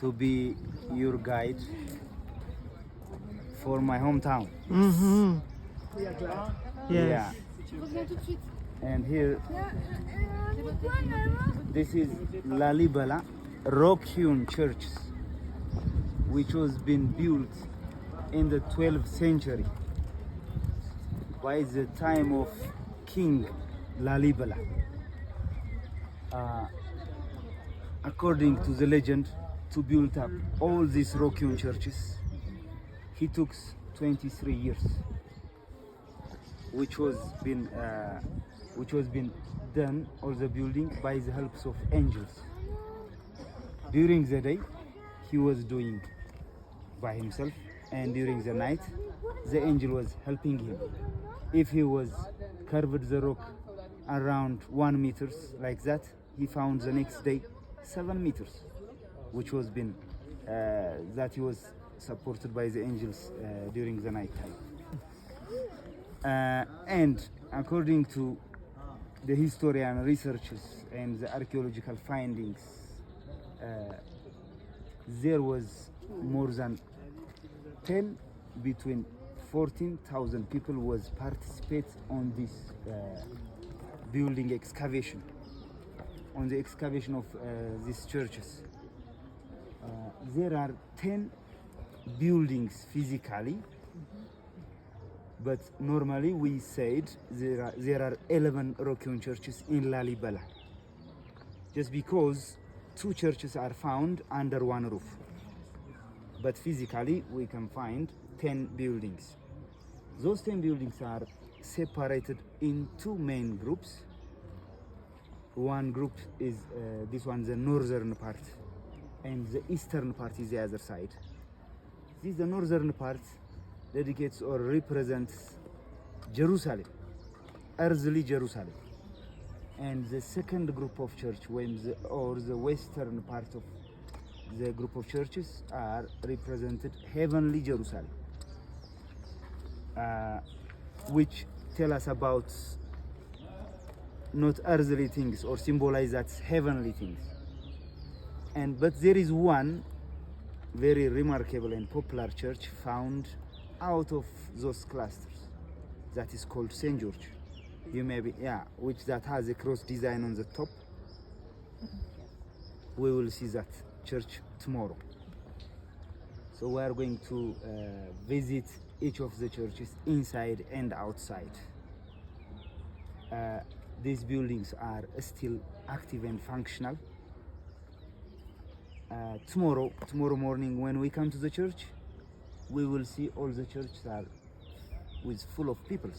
to be your guide for my hometown. Mm-hmm. Yes. Yeah. And here, this is Lalibella rock-hewn church, which was been built in the 12th century by the time of King Lalibella. According to the legend, to build up all these rock-hewn churches, he took 23 years, which was been done, all the building, by the helps of angels. During the day, he was doing by himself, and during the night, the angel was helping him. If he was carved the rock around 1 meters like that, he found the next day 7 meters, which was been that he was supported by the angels during the night time. And according to the historian researches and the archaeological findings, there was more than 10 between 14,000 people was participate on this building excavation, on the excavation of these churches. There are 10 buildings physically, but normally we said there are 11 rock-hewn churches in Lalibella, just because 2 churches are found under one roof. But physically we can find 10 buildings. Those 10 buildings are separated in 2 main groups. One group is this one, the northern part, and the eastern part is the other side. This, the northern part, dedicates or represents Jerusalem, earthly Jerusalem. And the second group of church, or the western part of the group of churches, are represented heavenly Jerusalem, which tell us about not earthly things or symbolize that heavenly things. But there is one very remarkable and popular church found out of those clusters, that is called St. George. You may be, which that has a cross design on the top. We will see that church tomorrow. So we are going to visit each of the churches inside and outside. These buildings are still active and functional. Tomorrow morning, when we come to the church, we will see all the churches are full of people.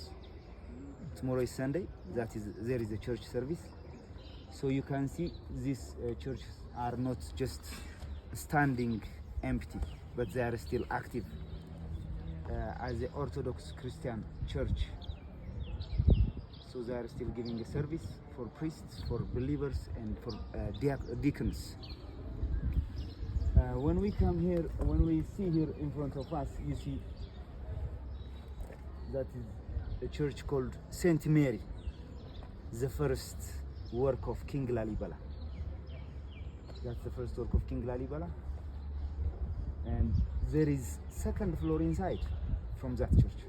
Tomorrow is Sunday, there is a church service. So you can see these churches are not just standing empty, but they are still active as the Orthodox Christian church. So they are still giving a service for priests, for believers, and for deacons. When we come here, when we see here in front of us, you see that is a church called Saint Mary, the first work of King Lalibella. That's the first work of King Lalibella. And there is second floor inside from that church.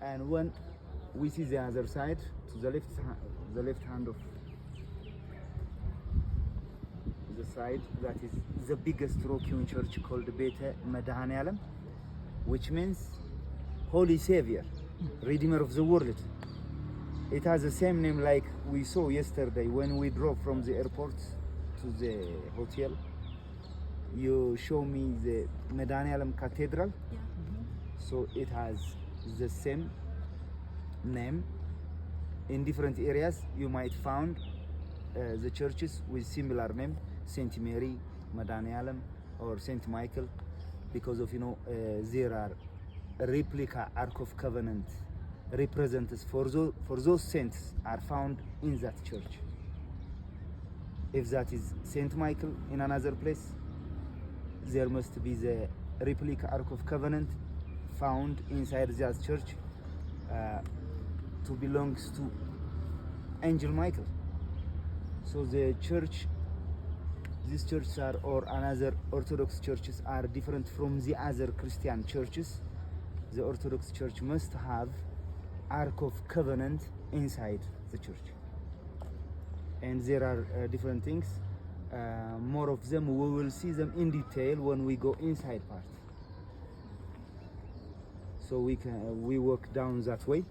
And when we see the other side, to the left hand of the side, that is the biggest rock-hewn church called Bete Medhanialam, which means Holy Savior, Redeemer of the world. It has the same name like we saw yesterday when we drove from the airport to the hotel. You show me the Medhanialam Cathedral. Yeah. So it has the same name. In different areas you might find the churches with similar name, Saint Mary, Medhanialam, or Saint Michael, because of there are replica Ark of Covenant representatives for those saints are found in that church. If that is Saint Michael in another place, there must be the replica Ark of Covenant found inside that church to belongs to Angel Michael. So the church, these churches are, or another Orthodox churches are different from the other Christian churches, the Orthodox Church must have Ark of Covenant inside the church. And there are different things. More of them, we will see them in detail when we go inside part. So we walk down that way.